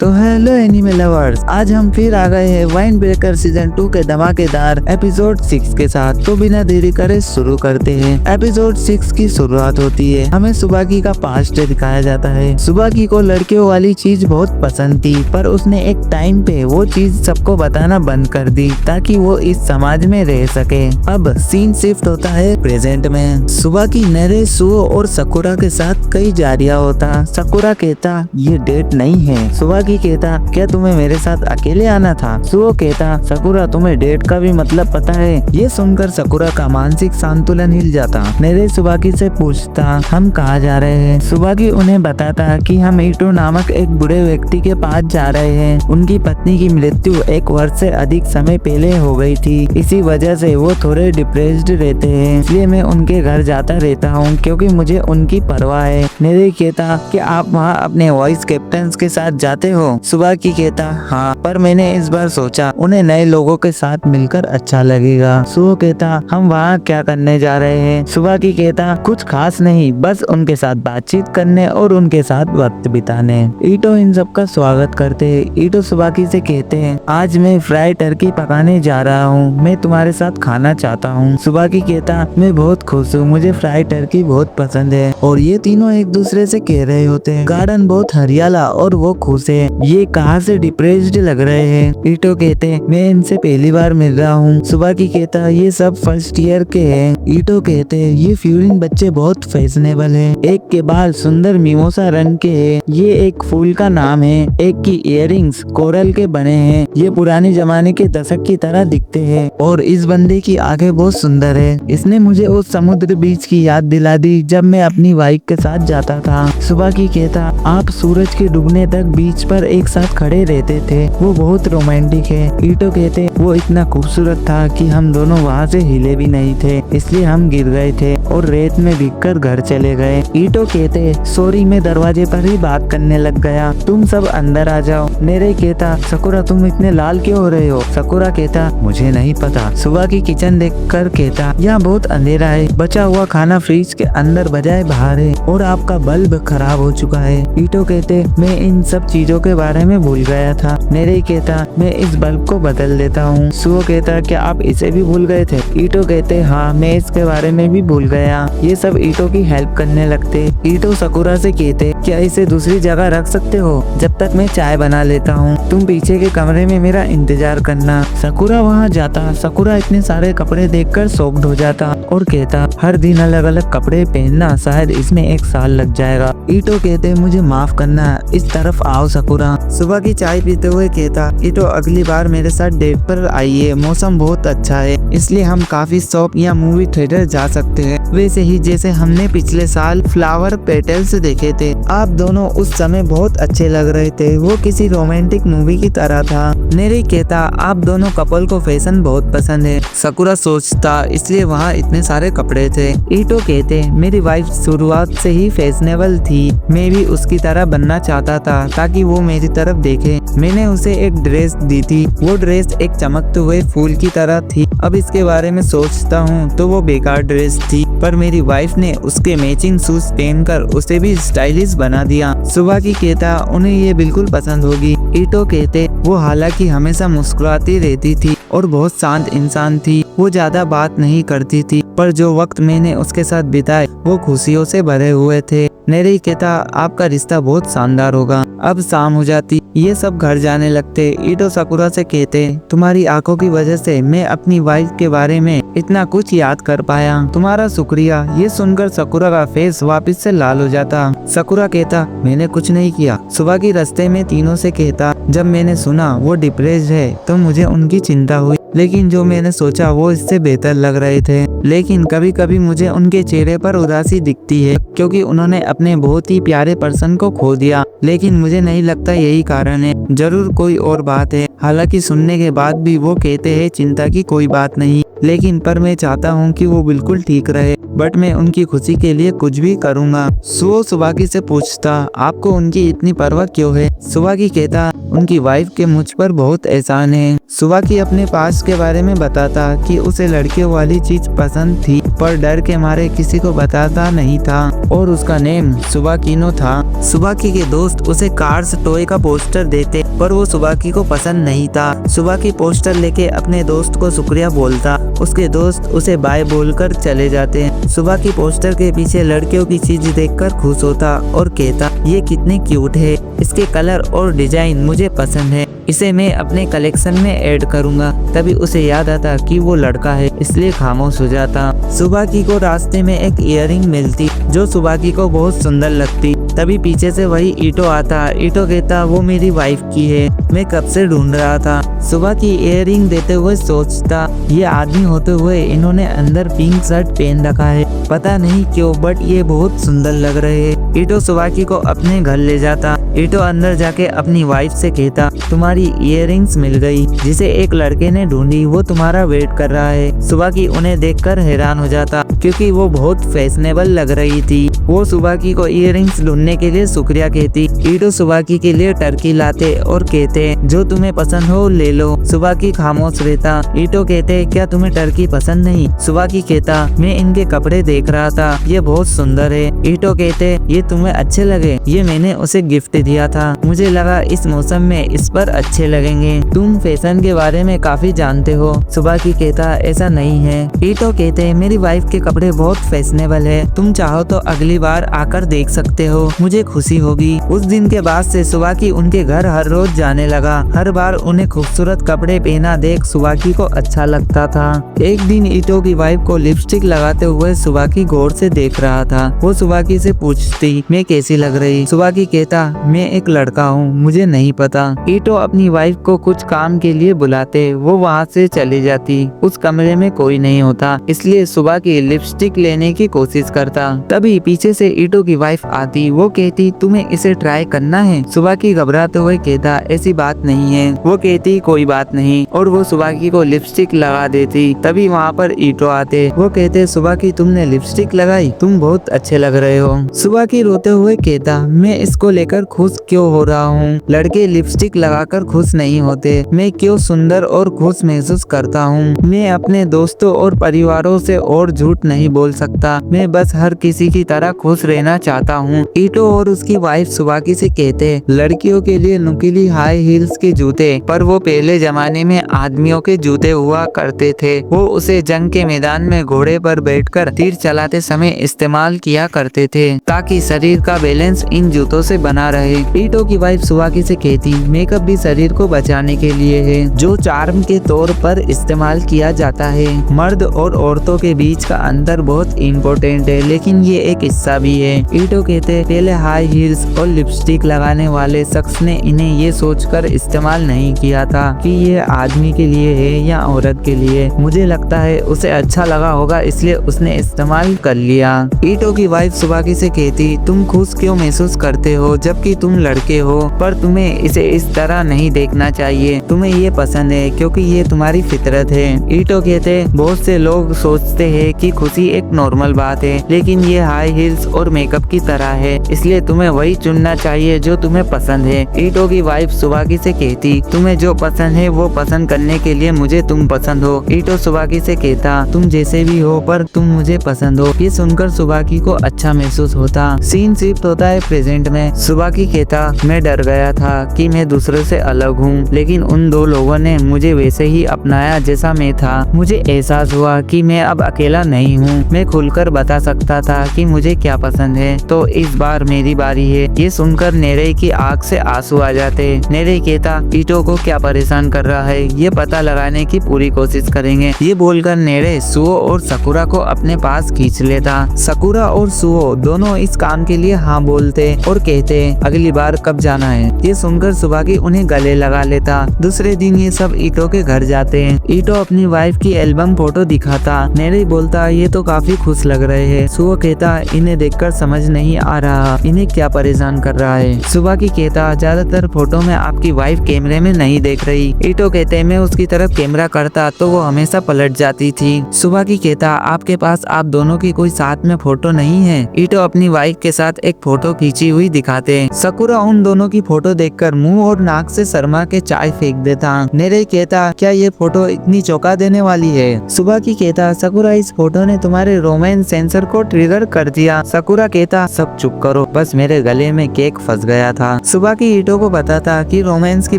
तो hello anime lovers, आज हम फिर आ गए हैं वाइन ब्रेकर सीजन 2 के धमाकेदार एपिसोड 6 के साथ। तो बिना देरी करे शुरू करते हैं। एपिसोड 6 की शुरुआत होती है। हमें सुबाकी का पास्ट दिखाया जाता है। सुबाकी को लड़कियों वाली चीज बहुत पसंद थी, पर उसने एक टाइम पे वो चीज सबको बताना बंद कर दी ताकि वो इस समाज में रह सके। अब सीन शिफ्ट होता है प्रेजेंट में। सुबाकी नरे, सुओ और सकुरा के साथ कहीं जा रहा होता। सकुरा कहता ये डेट नहीं है। सुबाकी कहता क्या तुम्हें मेरे साथ अकेले आना था। सुओ कहता सकुरा तुम्हें डेट का भी मतलब पता है। ये सुनकर सकुरा का मानसिक संतुलन हिल जाता। नेरे सुबाकी से पूछता हम कहाँ जा रहे हैं। सुबाकी उन्हें बताता कि हम ईटो नामक एक बुढ़े व्यक्ति के पास जा रहे हैं। उनकी पत्नी की मृत्यु 1 वर्ष से अधिक समय पहले हो गई थी। इसी वजह से वो थोड़े डिप्रेस्ड रहते हैं, इसलिए मैं उनके घर जाता रहता हूँ क्योंकि मुझे उनकी परवाह है। नेरे कहता कि आप वहाँ अपने वॉइस कैप्टन के साथ जाते हो। सुबाकी कहता हाँ, पर मैंने इस बार सोचा उन्हें नए लोगों के साथ मिलकर अच्छा लगेगा। सुओ कहता हम वहाँ क्या करने जा रहे हैं। सुबाकी कहता कुछ खास नहीं, बस उनके साथ बातचीत करने और उनके साथ वक्त बिताने। ईटो इन सब का स्वागत करते हैं। ईटो सुबाकी से कहते हैं आज मैं फ्राई टर्की पकाने जा रहा हूँ, मैं तुम्हारे साथ खाना चाहता हूँ। सुबाकी कहता मैं बहुत खुश हूँ, मुझे फ्राई टर्की बहुत पसंद है। और ये तीनों एक दूसरे से कह रहे होते हैं। गार्डन बहुत हरियाला और वो खुश है। ये कहाँ से डिप्रेस्ड लग रहे हैं। ईटो कहते मैं इनसे पहली बार मिल रहा हूँ। सुबाकी कहता ये सब फर्स्ट ईयर के हैं। ईटो कहते ये फ्यूरिन बच्चे बहुत फैशनेबल हैं। एक के बाल सुंदर मिमोसा रंग के हैं। ये एक फूल का नाम है। एक की इयररिंग्स कोरल के बने हैं। ये पुराने जमाने के दशक की तरह दिखते हैं। और इस बंदे की आंखें बहुत सुंदर है। इसने मुझे उस समुद्र बीच की याद दिला दी जब मैं अपनी बाइक के साथ जाता था। सुबाकी कहता आप सूरज के डूबने तक बीच पर एक साथ खड़े रहते थे, वो बहुत रोमांटिक है। ईटो कहते वो इतना खूबसूरत था कि हम दोनों वहाँ से हिले भी नहीं थे, इसलिए हम गिर गए थे और रेत में भीगकर घर चले गए। ईटो कहते सॉरी, मैं दरवाजे पर ही बात करने लग गया, तुम सब अंदर आ जाओ। नेरे कहता सकुरा तुम इतने लाल क्यों हो रहे हो। सकुरा कहता मुझे नहीं पता। सुबाकी किचन देखकर कहता यहाँ बहुत अंधेरा है, बचा हुआ खाना फ्रिज के अंदर बजाय बाहर है और आपका बल्ब खराब हो चुका है। ईटो कहते मैं इन सब चीजों के बारे में भूल गया था। नेरे कहता मैं इस बल्ब को बदल देता हूँ। सुओ कहता क्या आप इसे भी भूल गए थे। ईटो कहते हाँ, मैं इसके बारे में भी भूल गया। ये सब ईटो की हेल्प करने लगते। ईटो सकुरा से कहते क्या इसे दूसरी जगह रख सकते हो जब तक मैं चाय बना लेता हूँ, तुम पीछे के कमरे में मेरा इंतजार करना। सकुरा वहाँ जाता। सकुरा इतने सारे कपड़े देखकर शॉक्ड हो जाता और कहता हर दिन अलग अलग कपड़े पहनना, शायद इसमें 1 साल लग जाएगा। ईटो कहते मुझे माफ करना, इस तरफ आओ सकुरा। सुबह की चाय पीते हुए कहता ईटो अगली बार मेरे साथ डेट पर आइए, मौसम बहुत अच्छा है इसलिए हम काफी शॉप या मूवी थिएटर जा सकते हैं, वैसे ही जैसे हमने पिछले साल फ्लावर पेटल्स देखे थे। आप दोनों उस समय बहुत अच्छे लग रहे थे, वो किसी रोमांटिक मूवी की तरह था। नेरी कहता आप दोनों कपल को फैशन बहुत पसंद है। सकुरा सोचता इसलिए वहाँ इतने सारे कपड़े थे। ईटो कहते मेरी वाइफ शुरुआत से ही फैशनेबल थी, मैं भी उसकी तरह बनना चाहता था ताकि वो मेरी तरफ देखे। मैंने उसे एक ड्रेस दी थी, वो ड्रेस एक चमकते हुए फूल की तरह थी। अब इसके बारे में सोचता हूँ तो वो बेकार ड्रेस थी, पर मेरी वाइफ ने उसके मैचिंग शूज पहनकर उसे भी स्टाइलिश बना दिया। सुबह की कहता उन्हें ये बिल्कुल पसंद होगी। ईटो कहते वो हालांकि हमेशा मुस्कुराती रहती थी और बहुत शांत इंसान थी, वो ज्यादा बात नहीं करती थी, पर जो वक्त मैंने उसके साथ बिताए वो खुशियों से भरे हुए थे। नेरी कहता आपका रिश्ता बहुत शानदार होगा। अब शाम हो जाती, ये सब घर जाने लगते। ईटो सकुरा से कहते तुम्हारी आंखों की वजह से मैं अपनी वाइफ के बारे में इतना कुछ याद कर पाया, तुम्हारा शुक्रिया। ये सुनकर सकुरा का फेस वापस से लाल हो जाता। सकुरा कहता मैंने कुछ नहीं किया। सुबह की रास्ते में तीनों से कहता जब मैंने सुना वो डिप्रेस्ड है तो मुझे उनकी चिंता हुई, लेकिन जो मैंने सोचा वो इससे बेहतर लग रहे थे। लेकिन कभी कभी मुझे उनके चेहरे पर उदासी दिखती है क्योंकि उन्होंने अपने बहुत ही प्यारे पर्सन को खो दिया, लेकिन मुझे नहीं लगता यही कारण है, जरूर कोई और बात है। हालांकि सुनने के बाद भी वो कहते हैं चिंता की कोई बात नहीं, लेकिन पर मैं चाहता हूँ कि वो बिल्कुल ठीक रहे, बट मैं उनकी खुशी के लिए कुछ भी करूँगा। सुओ सुबाकी से पूछता, आपको उनकी इतनी परवाह क्यों है? सुबाकी कहता, उनकी वाइफ के मुझ पर बहुत एहसान है। सुबाकी अपने पास्ट के बारे में बताता कि उसे लड़कियों वाली चीज पसंद थी, पर डर के मारे किसी को बताता नहीं था, और उसका नेम सुबाकीनो था। सुबाकी के दोस्त उसे कार्स टॉय का पोस्टर देते, पर वो सुबाकी को पसंद नहीं था। सुबाकी पोस्टर लेके अपने दोस्त को शुक्रिया बोलता, उसके दोस्त उसे बाय बोलकर चले जाते। सुबाकी पोस्टर के पीछे लड़कियों की चीज देखकर खुश होता और कहता, ये कितनी क्यूट है, इसके कलर और डिजाइन मुझे पसंद है, इसे मैं अपने कलेक्शन में ऐड करूंगा। तभी उसे याद आता कि वो लड़का है, इसलिए खामोश हो जाता। सुबाकी को रास्ते में एक इयररिंग मिलती जो सुबाकी को बहुत सुंदर लगती। तभी पीछे से वही ईटो आता। ईटो कहता, वो मेरी वाइफ की है, मैं कब से ढूंढ रहा था। सुबाकी इयररिंग देते हुए सोचता, ये आदमी होते हुए इन्होंने अंदर पिंक शर्ट पहन रखा है, पता नहीं क्यों, बट ये बहुत सुंदर लग रहे हैं। ईटो सुबाकी को अपने घर ले जाता। ईटो अंदर जाके अपनी वाइफ से कहता, तुम्हारी इयररिंग्स मिल गई, जिसे एक लड़के ने ढूंढी, वो तुम्हारा वेट कर रहा है। सुबाकी उन्हें देखकर हैरान हो जाता, क्योंकि वो बहुत फैशनेबल लग रही थी। वो सुबाकी को इयररिंग्स ढूंढने के लिए शुक्रिया कहती। ईटो सुबाकी के लिए टर्की लाते और कहते, जो तुम्हें पसंद हो ले लो। सुबाकी खामोश रहता। ईटो कहते, क्या तुम्हें टर्की पसंद नहीं? सुबाकी कहता, मैं इनके कपड़े देख रहा था, ये बहुत सुंदर है। ईटो कहते, ये तुम्हें अच्छे लगे? ये मैंने उसे गिफ्ट दिया था, मुझे लगा इस मौसम में इस पर अच्छे लगेंगे, तुम फैशन के बारे में काफी जानते हो। सुबाकी कहता, ऐसा नहीं है। ईटो कहते, मेरी वाइफ के कपड़े बहुत फैशनेबल है, तुम चाहो तो अगली बार आकर देख सकते हो, मुझे खुशी होगी। उस दिन के बाद से सुबाकी उनके घर हर रोज जाने लगा। हर बार उन्हें खूबसूरत कपड़े पहना देख सुबाकी को अच्छा लगता था। एक दिन ईटो की वाइफ को लिपस्टिक लगाते हुए सुबाकी गौर से देख रहा था। वो सुबाकी से पूछती, मैं कैसी लग रही? सुबाकी कहता, मैं एक लड़का हूँ, मुझे नहीं पता। ईटो अपनी वाइफ को कुछ काम के लिए बुलाते, वो वहाँ से चली जाती। उस कमरे में कोई नहीं होता, इसलिए सुबाकी लिपस्टिक लेने की कोशिश करता। तभी पीछे से ईटो की वाइफ आती। वो कहती, तुम्हें इसे ट्राई करना है? सुबाकी घबराते हुए कहता, ऐसी बात नहीं है। वो कहती, कोई बात नहीं, और वो सुबाकी को लिपस्टिक लगा देती। तभी वहाँ पर ईटो आते। वो कहते, सुबाकी तुमने लिपस्टिक लगाई, तुम बहुत अच्छे लग रहे हो। सुबाकी रोते हुए कहता, मैं इसको लेकर खुश क्यों हो रहा हूँ? लड़के लिपस्टिक लगाकर खुश नहीं होते, मैं क्यों सुंदर और खुश महसूस करता हूँ। मैं अपने दोस्तों और परिवारों से और झूठ नहीं बोल सकता, मैं बस हर किसी की तरह खुश रहना चाहता हूँ। ईटो और उसकी वाइफ सुबाकी से कहते, लड़कियों के लिए नुकीली हाई हील्स के जूते, पर वो पहले जमाने में आदमियों के जूते हुआ करते थे। वो उसे जंग के मैदान में घोड़े पर बैठकर तीर चलाते समय इस्तेमाल किया करते थे, ताकि शरीर का बैलेंस इन जूतों से बना रहे। ईटो की वाइफ सुबाकी से कहती, मेकअप भी शरीर को बचाने के लिए है, जो चार्म के तौर पर इस्तेमाल किया जाता है। मर्द और औरतों के बीच का अंतर बहुत इम्पोर्टेंट है, लेकिन ये एक हिस्सा भी है। ईटो कहते, पहले हाई हील्स और लिपस्टिक लगाने वाले शख्स ने इन्हें ये सोचकर इस्तेमाल नहीं किया था कि ये आदमी के लिए है या औरत के लिए। मुझे लगता है उसे अच्छा लगा होगा, इसलिए उसने इस्तेमाल कर लिया। ईटो की वाइफ सुबाकी से कहती, तुम खुश क्यों महसूस करते हो जबकि तुम लड़के हो? पर तुम्हें इसे इस तरह नहीं देखना चाहिए, तुम्हें ये पसंद है क्योंकि ये तुम्हारी फितरत है। ईटो कहते, बहुत से लोग सोचते हैं कि खुशी एक नॉर्मल बात है, लेकिन ये हाई हील्स और मेकअप की तरह है, इसलिए तुम्हें वही चुनना चाहिए जो तुम्हें पसंद है। ईटो की वाइफ सुबाकी से कहती, तुम्हें जो पसंद है वो पसंद करने के लिए मुझे तुम पसंद हो। ईटो सुबाकी से कहता, तुम जैसे भी हो पर तुम मुझे पसंद हो। ये सुनकर सुबाकी को अच्छा महसूस होता। सीन शिफ्ट होता है प्रेजेंट में। सुबाकी कहता, मैं डर गया था कि मैं दूसरों से अलग हूँ, लेकिन उन दो लोगों ने मुझे वैसे ही अपनाया जैसा मैं था। मुझे एहसास हुआ कि मैं अब अकेला नहीं हूँ, मैं खुलकर बता सकता था कि मुझे क्या पसंद है, तो इस बार मेरी बारी है। ये सुनकर नेरे की आंख से आंसू आ जाते। नेरे कहता, ईटो को क्या परेशान कर रहा है, ये पता लगाने की पूरी कोशिश करेंगे। ये बोलकर नेरे सुओ और सकुरा को अपने पास खींच लेता। सकुरा और सुओ दोनों इस काम के लिए हाँ बोलते और कहते, अगली बार कब जाना है? ये सुनकर सुबाकी उन्हें गले लगा लेता। दूसरे दिन ये सब ईटो के घर जाते हैं। ईटो अपनी वाइफ की एल्बम फोटो दिखाता। नेरे बोलता, ये ये तो काफी खुश लग रहे हैं। सुबह कहता इन्हें देखकर समझ नहीं आ रहा इन्हें क्या परेशान कर रहा है। सुबह की कहता ज्यादातर फोटो में आपकी वाइफ कैमरे में नहीं देख रही। ईटो कहते मैं उसकी तरफ कैमरा करता तो वो हमेशा पलट जाती थी। सुबह की कहता आपके पास आप दोनों की कोई साथ में फोटो नहीं है। ईटो अपनी वाइफ के साथ एक फोटो खींची हुई दिखाते। सकुरा उन दोनों की फोटो देखकर मुंह और नाक से शर्मा के चाय फेंक देता। नेरे कहता क्या ये फोटो इतनी चौंका देने वाली है। सुबह की कहता सकुरा इस फोटो ने तुम्हारे रोमांस सेंसर को ट्रिगर कर दिया। सकुरा कहता सब चुप करो बस मेरे गले में केक फंस गया था। सुबह की ईटो को बताता कि रोमांस की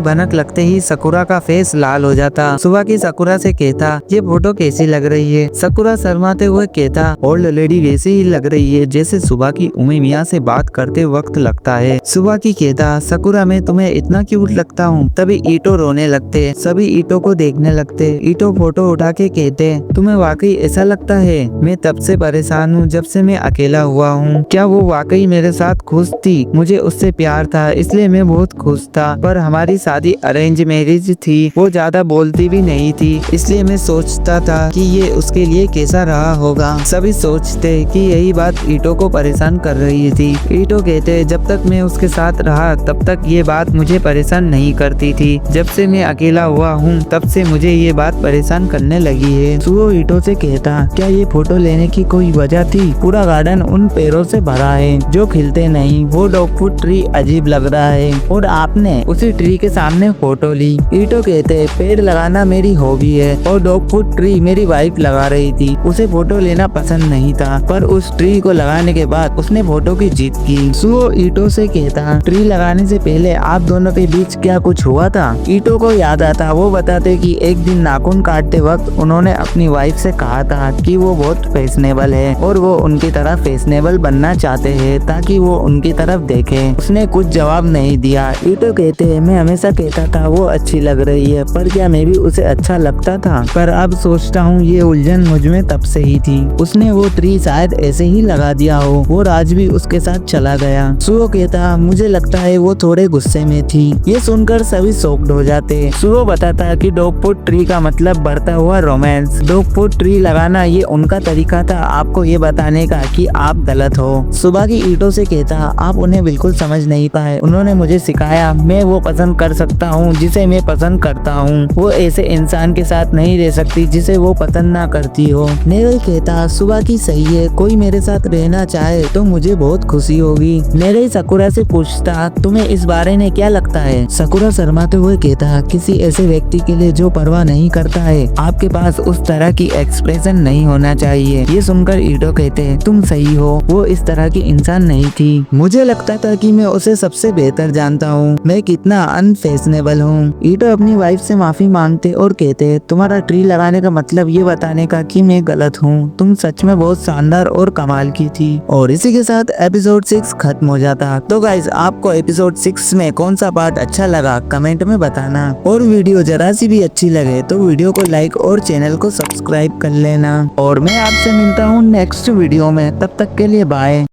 भनक लगते ही सकुरा का फेस लाल हो जाता। सुबह की सकुरा से कहता ये फोटो कैसी लग रही है। सकुरा शर्माते हुए कहता ओल्ड लेडी वैसी ही लग रही है जैसे सुबह की उमी मियाँ से बात करते वक्त लगता है। सुबह की कहता सकुरा मैं तुम्हें इतना क्यूट लगता हूँ। तभी ईटो रोने लगते। सभी ईटो को देखने लगते। ईटो फोटो उठा के कहते तुम्हें वाकई ऐसा लगता है। मैं तब से परेशान हूँ जब से मैं अकेला हुआ हूँ। क्या वो वाकई मेरे साथ खुश थी। मुझे उससे प्यार था इसलिए मैं बहुत खुश था। पर हमारी शादी अरेंज मैरिज थी। वो ज्यादा बोलती भी नहीं थी इसलिए मैं सोचता था कि ये उसके लिए कैसा रहा होगा। सभी सोचते कि यही बात ईटो को परेशान कर रही थी। ईटो कहते जब तक मैं उसके साथ रहा तब तक ये बात मुझे परेशान नहीं करती थी। जब से मैं अकेला हुआ हूँ तब से मुझे ये बात परेशान करने लगी है। सुओ ईटो से कहता क्या ये फोटो लेने की कोई वजह थी। पूरा गार्डन उन पेड़ों से भरा है जो खिलते नहीं। वो डॉगफुट ट्री अजीब लग रहा है और आपने उसी ट्री के सामने फोटो ली। ईटो कहते पेड़ लगाना मेरी हॉबी है और डॉगफुट ट्री मेरी वाइफ लगा रही थी। उसे फोटो लेना पसंद नहीं था पर उस ट्री को लगाने के बाद उसने फोटो की जीत की। सुओ ईटो से कहता ट्री लगाने से पहले आप दोनों के बीच क्या कुछ हुआ था। ईटो को याद आता। वो बताते कि एक दिन नाखून काटते वक्त उन्होंने अपनी वाइफ से कहा था कि वो बहुत फैशनेबल है और वो उनकी तरह फैशनेबल बनना चाहते हैं ताकि वो उनकी तरफ देखे। उसने कुछ जवाब नहीं दिया। ईटो कहते हैं मैं हमेशा कहता था वो अच्छी लग रही है पर क्या मैं भी उसे अच्छा लगता था। पर अब सोचता हूँ ये उलझन मुझ में तब से ही थी। उसने वो ट्री शायद ऐसे ही लगा दिया हो। वो राज भी उसके साथ चला गया। सुओ कहता मुझे लगता है वो थोड़े गुस्से में थी। ये सुनकर सभी शॉक्ड हो जाते। सुओ बताता कि डॉगफुट ट्री का मतलब बढ़ता हुआ रोमांस। डॉगफुट ट्री लगाना ये उनका तरीका था आपको ये बताने का कि आप गलत हो। सुबह की ईटो से कहता आप उन्हें बिल्कुल समझ नहीं पाए। उन्होंने मुझे सिखाया मैं वो पसंद कर सकता हूँ जिसे मैं पसंद करता हूँ। वो ऐसे इंसान के साथ नहीं रह सकती जिसे वो पसंद ना करती हो। नेरल कहता सुबह की सही है कोई मेरे साथ रहना चाहे तो मुझे बहुत खुशी होगी। नेरल सकुरा से पूछता तुम्हें इस बारे में क्या लगता है। सकुरा शर्माते हुए कहता किसी ऐसे व्यक्ति के लिए जो परवाह नहीं करता है आपके पास उस तरह की एक्सप्रेशन नहीं होना चाहिए। ये सुनकर ईटो कहते तुम सही हो वो इस तरह की इंसान नहीं थी। मुझे लगता था कि मैं उसे सबसे बेहतर जानता हूँ। मैं कितना अनफैशनेबल हूँ। ईटो अपनी वाइफ से माफी मांगते और कहते तुम्हारा ट्री लगाने का मतलब ये बताने का कि मैं गलत हूँ। तुम सच में बहुत शानदार और कमाल की थी। और इसी के साथ एपिसोड 6 खत्म हो जाता। तो गाइज आपको एपिसोड 6 में कौन सा पार्ट अच्छा लगा कमेंट में बताना। और वीडियो जरा सी भी अच्छी लगे तो वीडियो को लाइक और चैनल को सब्सक्राइब कर लेना। और मैं आपसे मिलता हूँ नेक्स्ट वीडियो में। तब तक के लिए बाय।